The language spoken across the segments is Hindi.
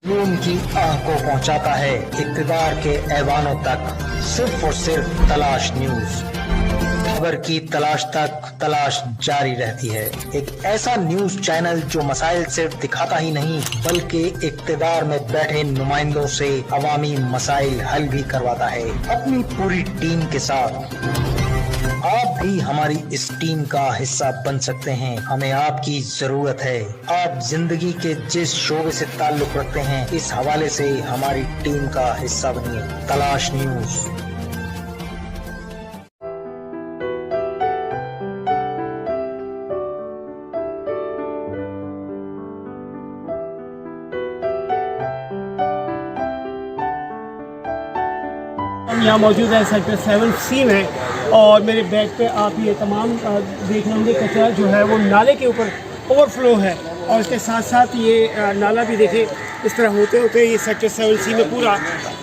जुनून की आह को पहुंचाता है इक़्तिदार के ऐवानों तक, सिर्फ और सिर्फ तलाश न्यूज। खबर की तलाश तक तलाश जारी रहती है। एक ऐसा न्यूज चैनल जो मसाइल सिर्फ दिखाता ही नहीं बल्कि इक़्तिदार में बैठे नुमाइंदों से अवामी मसाइल हल भी करवाता है अपनी पूरी टीम के साथ। आप भी हमारी इस टीम का हिस्सा बन सकते हैं। हमें आपकी जरूरत है। आप जिंदगी के जिस शोबे से ताल्लुक रखते हैं, इस हवाले से हमारी टीम का हिस्सा बनिए। तलाश न्यूज। हम यहाँ मौजूद है सेक्टर 7C में, और मेरे बैग पे आप ये तमाम देख रहे होंगे कचरा जो है वो नाले के ऊपर ओवरफ्लो है, और इसके साथ साथ ये नाला भी देखें इस तरह होते होते ये सेक्टर 7C में पूरा।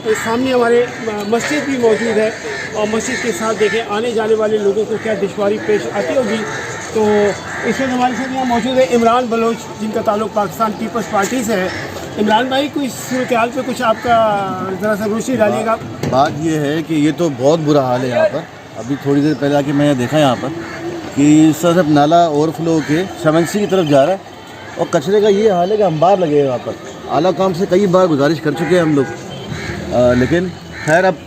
तो सामने हमारे मस्जिद भी मौजूद है, और मस्जिद के साथ देखें आने जाने वाले लोगों को क्या दुश्वारी पेश आती होगी। तो इस वक्त हमारे साथ यहाँ मौजूद है इमरान बलोच, जिनका ताल्लुक पाकिस्तान पीपल्स पार्टी से है। इमरान भाई, कोई सूरत हाल पे कुछ आपका ज़रा सा रोशनी डालिएगा। बात ये है कि ये तो बहुत बुरा हाल है यहाँ पर। अभी थोड़ी देर पहले आके मैंने देखा यहाँ पर कि सब नाला ओवरफ्लो के 7C की तरफ जा रहा है, और कचरे का ये हाल है कि अंबार लगे हैं यहाँ पर। आला काम से कई बार गुजारिश कर चुके हैं हम लोग, लेकिन खैर अब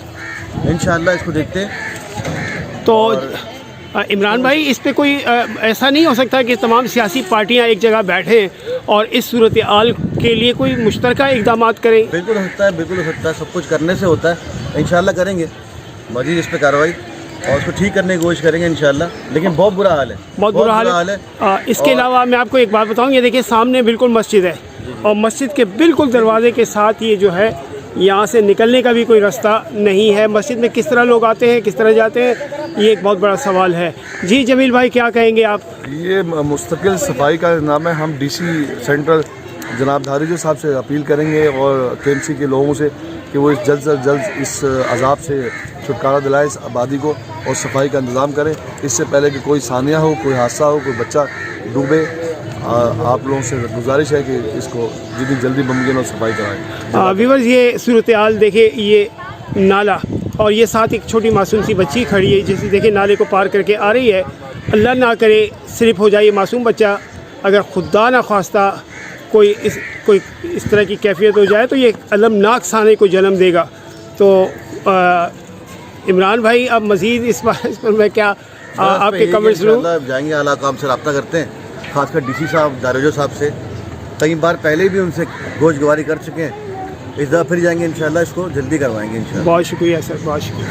इंशाअल्लाह इसको देखते हैं। तो इमरान भाई, इस पे कोई ऐसा नहीं हो सकता कि तमाम सियासी पार्टियां एक जगह बैठें और इस सूरत हाल के लिए कोई मुश्तरका इक़दाम करें? बिल्कुल हो सकता है, बिल्कुल हो सकता है। सब कुछ करने से होता है। इंशाअल्लाह करेंगे मजीद इस पर कार्रवाई, और उसको ठीक करने की कोशिश करेंगे इंशाअल्लाह। लेकिन बहुत बुरा हाल है, बहुत बुरा हाल है। इसके अलावा मैं आपको एक बात बताऊँ, ये देखिए सामने बिल्कुल मस्जिद है, और मस्जिद के बिल्कुल दरवाजे के साथ ये जो है यहाँ से निकलने का भी कोई रास्ता नहीं है। मस्जिद में किस तरह लोग आते हैं, किस तरह जाते हैं, ये एक बहुत बड़ा सवाल है। जी जमील भाई, क्या कहेंगे आप? ये मुस्तकिल सफाई का नाम है। हम DC सेंट्रल जनाब धारीजो साहब से अपील करेंगे और KMC के लोगों से कि वो जल्द से जल्द इस अजाब से छुटकारा दिलाए इस आबादी को, और सफाई का इंतज़ाम करें इससे पहले कि कोई सानिया हो, कोई हादसा हो, कोई बच्चा डूबे। आप लोगों से गुजारिश है कि इसको जितनी जल्दी मुमकिन हो सफाई कराएं। व्यूअर्स, ये सूरत हाल देखिए, ये नाला और ये साथ एक छोटी मासूम सी बच्ची खड़ी है, जैसे देखिए नाले को पार करके आ रही है। अल्लाह ना करे स्लिप हो जाए मासूम बच्चा, अगर खुदा ना खास्ता कोई इस तरह की कैफियत हो जाए तो ये अलमनाक साने को जन्म देगा। तो इमरान भाई, अब मज़ीद इस पर मैं क्या आपके कमेंट्स लूँ? जाएंगे, आला काम से रब्ता करते हैं, खासकर DC साहब धारीजो साहब से। कई बार पहले भी उनसे गोशगवारी कर चुके हैं, इस दफ़ा फिर जाएंगे इंशाल्लाह, इसको जल्दी करवाएंगे इंशाल्लाह। बहुत शुक्रिया सर, बहुत शुक्रिया।